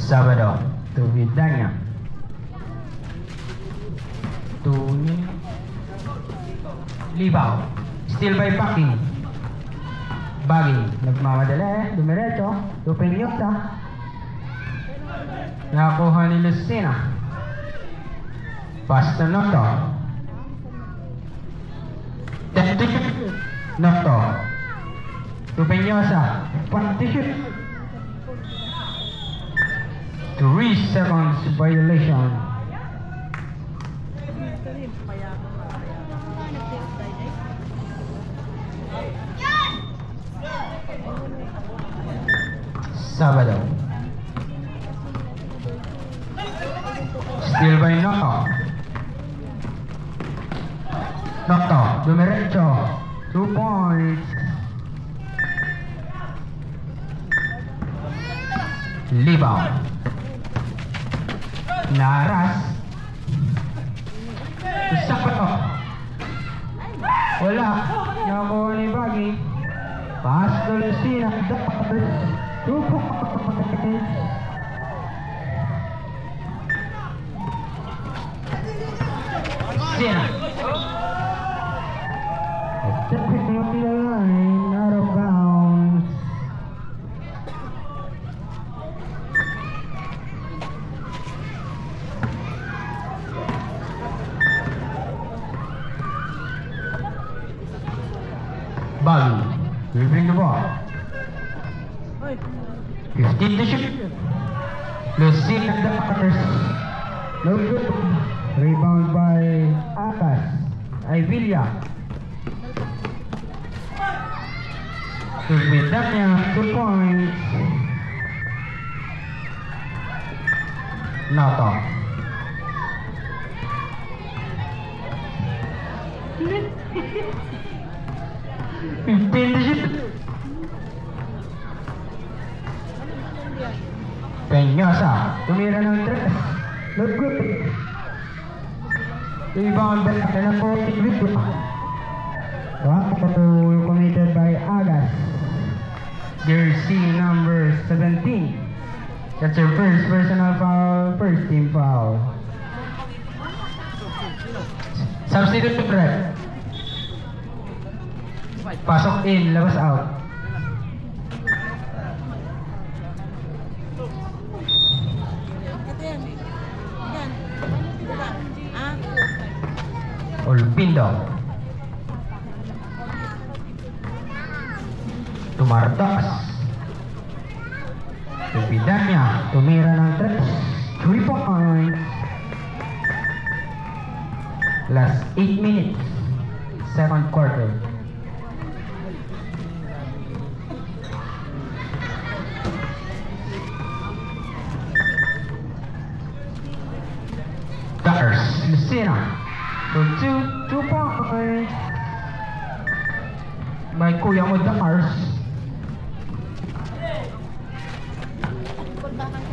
Sabado to Vidania. To Libaw. Still by Packing. Baggy. Nagmamadali. Dumiretso. To Penyota. Nakuha ni Lucina. Pass to Noto. Noto. To Peñosa. 3 seconds violation. Sabado. Still by Noto. Noto. Dumiretso. 2 points. Libaw. Naras. Sabado. Wala. Nakuha ni Baggy. Pass to Lucina. 2 points. Lucina. Stepping up the line, out of bounds. Baggy, dribbling the ball. 15 to shoot. Lucina the Packers. No good. Rebound by Akas. Ivilla. Vidania 2 points. Noto. Peñosa. Tumira ng 3. Not good. Rebound by Tenapo. Committed by Agas. Jersey number 17. That's your first personal foul, first team foul. Substitute threat. Pasok in, labas out. Olpindo. Tumartas. Vidania. Tumira ng 3 points. Last 8 minutes. Second quarter. Duckers. Lucina. So 2 points. By Kuya mo Duckers.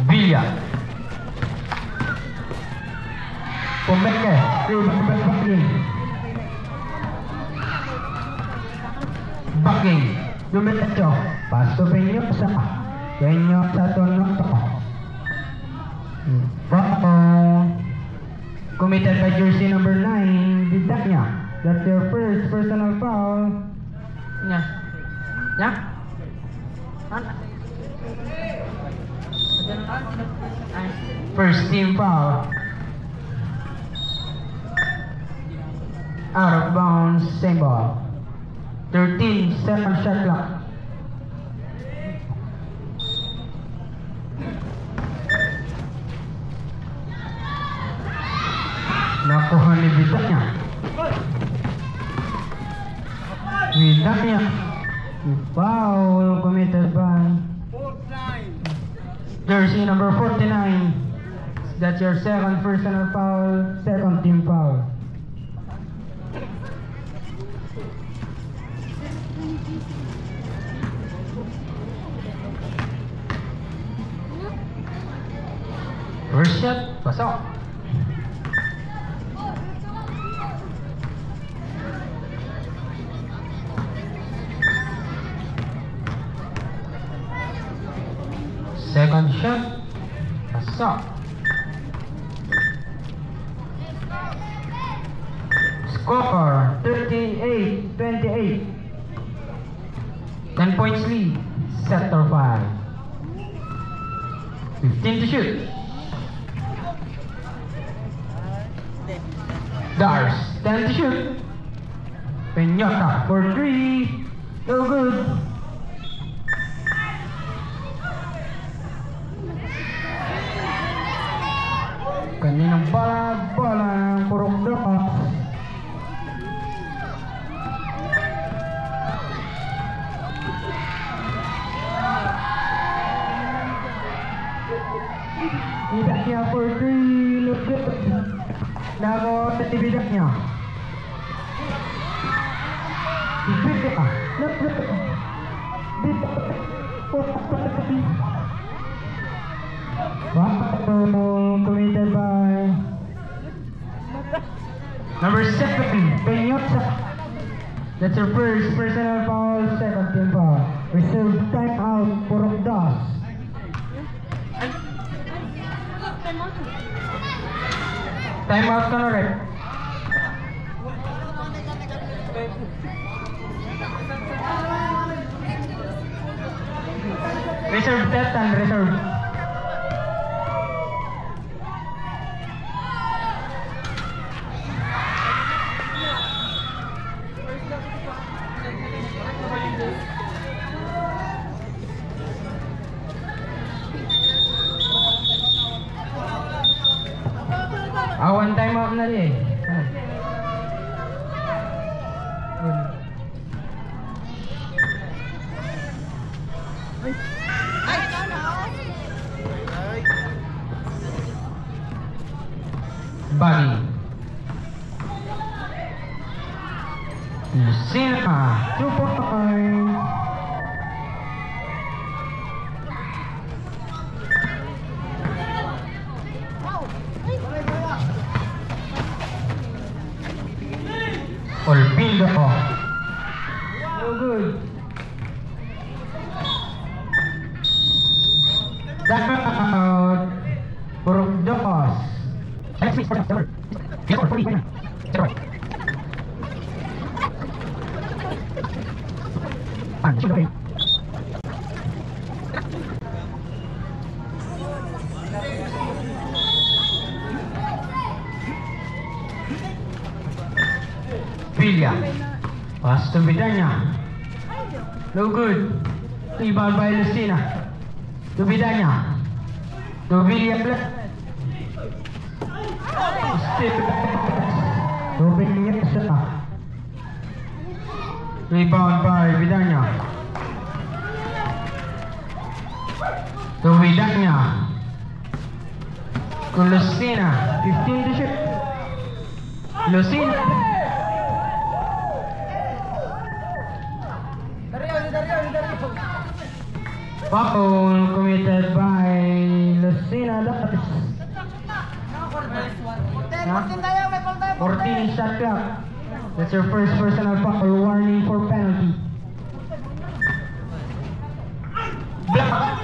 Villa. Pumeke. Backing. Dumiretso. Pass to Peñosa. Peñosa to Noto. Committed by jersey number 9, Vidania. That's your first personal foul. First team foul. Out of bounds, same ball. 13 second shot clock. Nakuha ni Vidania. Vidania. Foul committed by jersey number 49. That's your second personal foul, second team foul. First shot, pasok. Second shot. Pasok. Score 38-28. 10 points lead. Sector 5. 15 to shoot. Dars 10 to shoot. Peñota for 3. No good. Kaninang bola ng Purok Drops. Tidak niya for 3. Look good. Lago sa tibidak niya. Ibig ka. Look good. Wow, committed by number 7, Peñota. That's her first personal foul, second team foul. Reserve time out, Purok Das. Time out ka na rin. Reserve that and reserve. One time out na rin eh. Bagi. Sina. 2 points. Olpido ko. No good. Dapat out. Purok Dos. Villa. Pass to Vidanya. No good. Rebound by Lucina. To Vidanya. To Villa. To Villa. Rebound by Vidanya. To Vidanya. To Lucina. 15 to shoot. Lucina. Foul committed by Lucina Lopez. 14 shot clock. That's your first personal foul, warning for penalty. Block.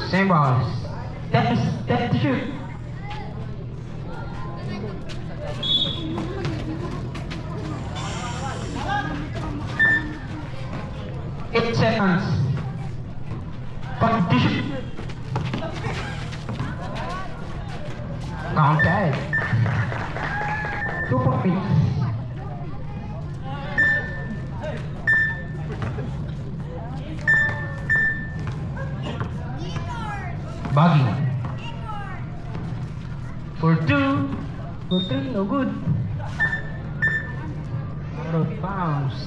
Same balls. That's to shoot. Eight seconds. Competition. Counted. 2 points. Bagi. For 2. For 3, no good. Out of bounds.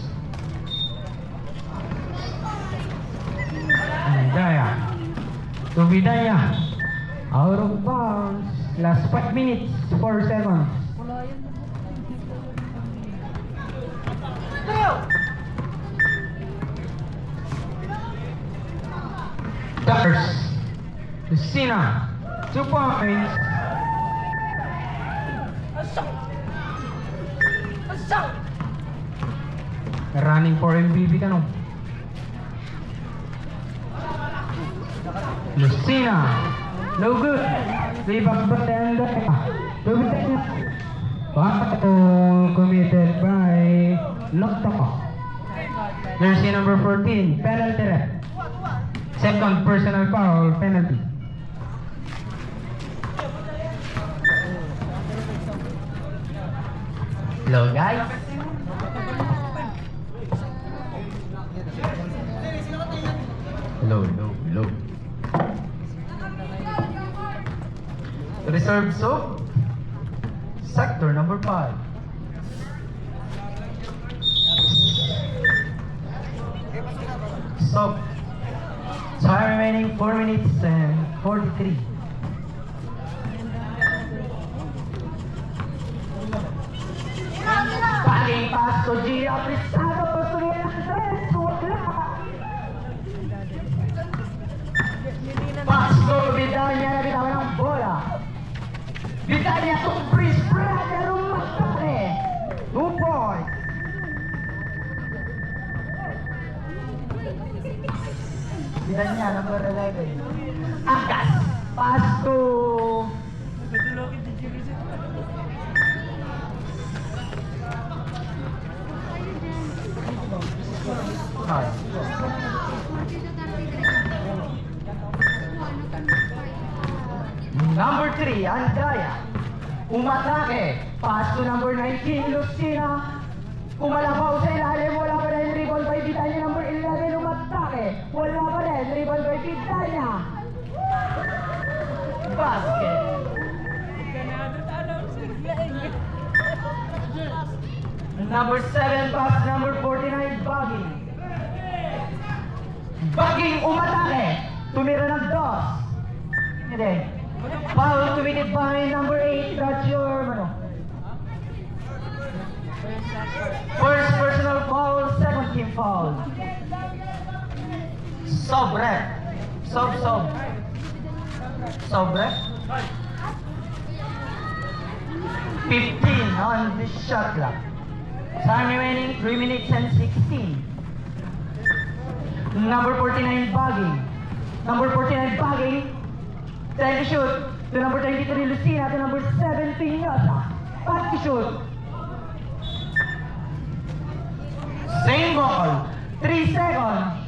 Vidaya. To Vidaya. Out of bounds. Last 5 minutes, 4 seconds. Dars. Lucina. 2 points. Running for MVP ka no? Lucina. No good. Rebound by Tenda. Foul committed by Lokto. Jersey number 14, penalty rep. Second personal foul, penalty. Hello guys. Hello. Reserve soap. Sector number 5. Soap. Time remaining 4 minutes and 43. Paling paso Gia Pristado Pasuya Andres wala. Paso Vidanya na bitawan ng bola. Vidanya itong Chris Brother Rumatare. 2 points. Vidanya number 11. Agas. Paso. Number 3, Andrea. Umatake. Pass to number 19, Lucina. Kumalabaw sa ilalim. Wala pa rin rebound by Vidanya. Number 11, umatake. Wala pa rin rebound by Vidanya. Basket. Number 7, pass number 49, Baging. Baging umatake. Tumira ng dos. Hindi. Foul committed by number 8, Roger. First personal foul, second team foul. Sobre. Sobre. 15 on the shot clock. Time remaining 3 minutes and 16. Number 49, Baging. Number 49, Baging. Trying to shoot. To number 23, Lucina. To number 7, Piñosa. Pass to shoot. Same ball. 3 seconds.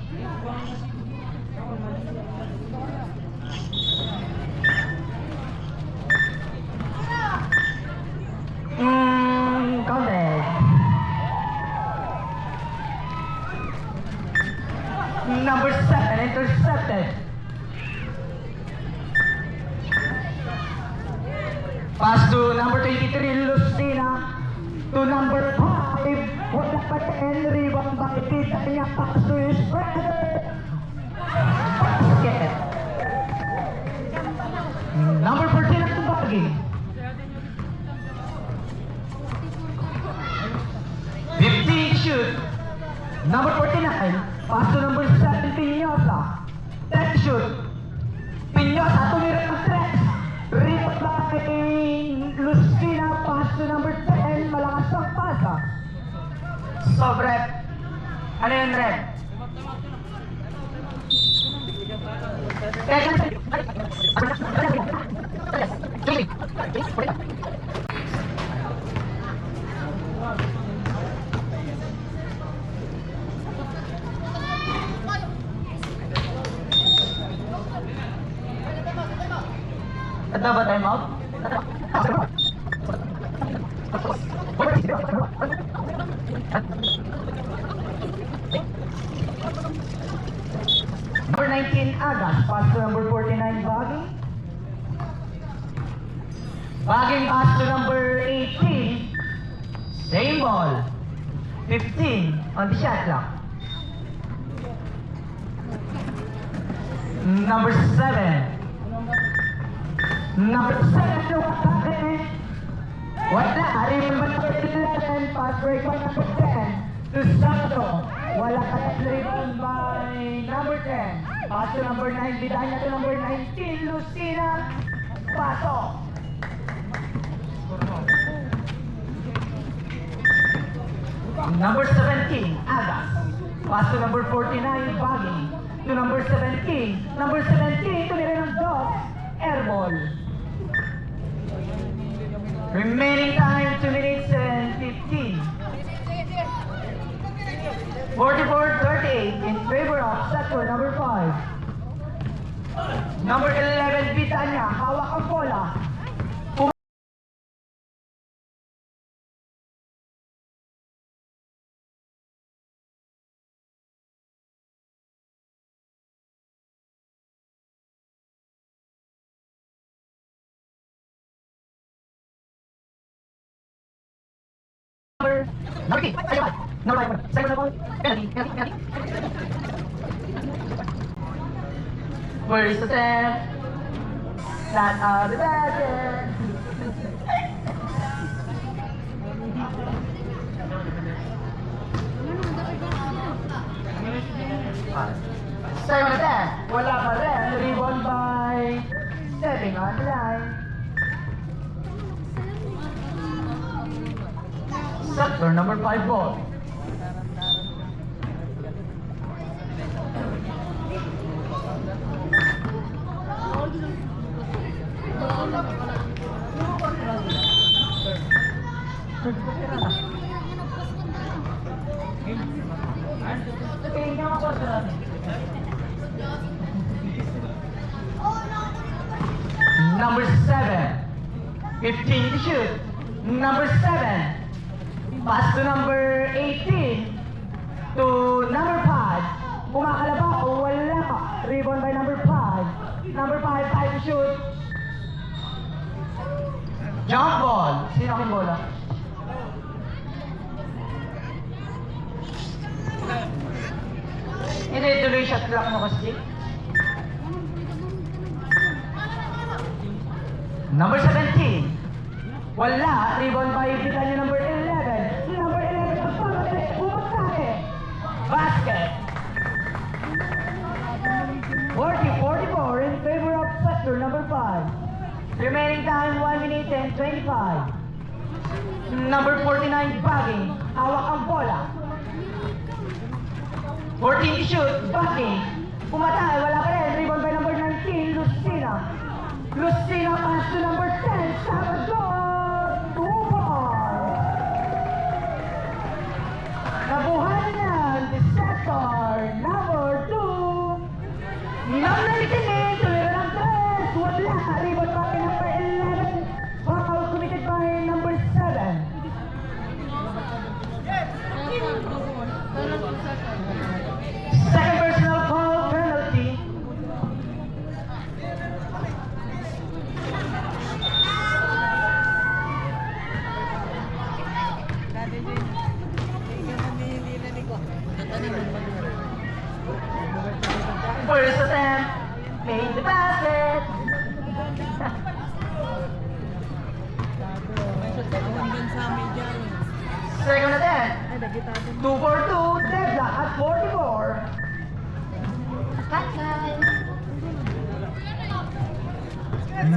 Counted. Number 7 intercepted. Pass to number 23, Lucina. To number 5, wala pa 10, rebound by Vidanya. Pass to his brother. Basket. Number 14 at the Baging. 15 shoot. Number 49, pass to number 7, Piñosa. 10 shoot. Piñosa, tumira ng 3. Rebound by Lucina, pass to number 10, malakas ang pasa. Sobre. Ano yun, Red? Ada ba time out? Number 19, Agas. Pass to number 49, Baging. Baging pass to number 18. Same ball. 15 on the shot clock. Number 7. Number 7, wala, rebound by number 11, pass break by number 10 to Santo. Wala ka rebound by number 10. Pass to number 9, Vidanya to number 19, Lucina. Paso. Number 17, Agas. Pass to number 49, Baging. to number 17. Number 17, tumira ng dog, air ball. Remaining time, 2 minutes and 15. 44-38 in favor of sector number 5. Number 11, Bitanya, hawak ang bola. Number 3, number 5, second ball, penalty. First attempt, not out the basket. Second attempt, wala pa rin, rebound by stepping on the line. Sector number 5 ball. Number 7, 15 to shoot. Number 7. Pass to number 18 to number 5. Kumakalaba o wala. Rebound by number 5. Number 5, 5 to shoot. Jump ball. Sino aking bola? Hindi, tuloy shot clock mo kasi. Number 17. Wala. Rebound by Bitanya number 11. Number 11, pumatake. Basket. 40-44 in favor of sector number 5. Remaining time, 1 minute and 25. Number 49, bagging. Hawak ang bola. 14 to shoot, bagging. Pumatay, wala pa rin. Rebound by number 19, Lucina. Lucina pass to number 10, Salvador. Nabuhay na the sector number 2. Number 18, tumira ng 3. Wala. Rebound by number 11. Foul committed by number 7. Second personal foul penalty. First attempt, made the basket. Second attempt, 2 for 2, deadlock at 44.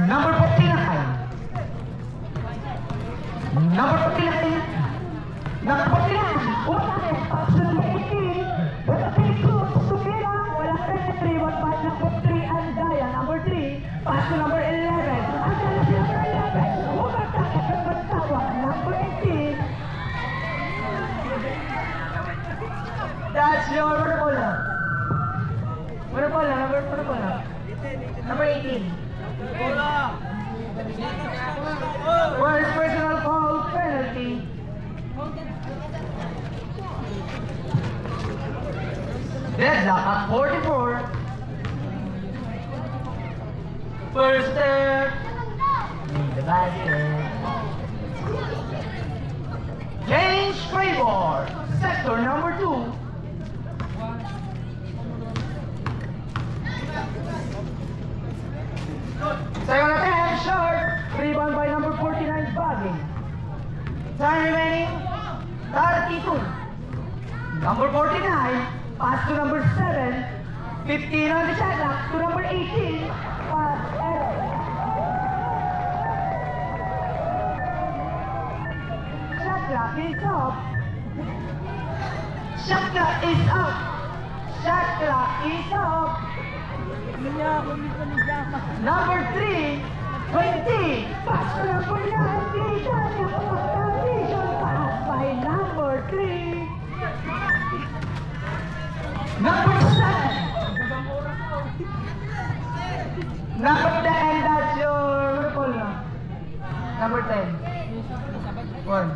Number 49. Number 49. Number 49. Umatake, pass to number 18. With a big cross, Sumira. Wala rin, rebound by number 3, Andaya. Number 3, pass to number 11. Andaya si number 11. Umatake, pagkatawa. Number 18. That's your ball na. Number ball na. Number 18. First personal foul penalty. Deadlock at 44. First step. The basket. Change favor. Sector number 2. Second attempt, short. Rebound by number 49, bagging. Time remaining, 32. Number 49, pass to number 7. 15 on the shot clock to number 18. Pass error. Shot clock is up. Shot clock is up. Shot clock is off. Number 3, 20. Pass to number 19. Daniel Constellation. Pass by number 3. Number 7. Number 10, that's your call na. Number 10. 1.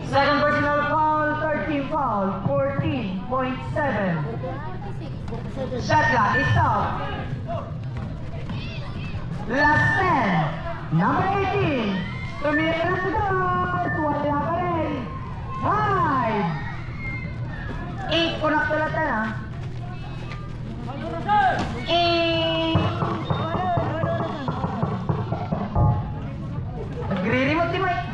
Second personal foul, 13 foul, 14.7. Shot clock is stop. Last 10. Number 18. Tumira na sa doors. Wala pa rin. 5. 8 kunak tulatan ha. 8. Nagre-remote si Mike.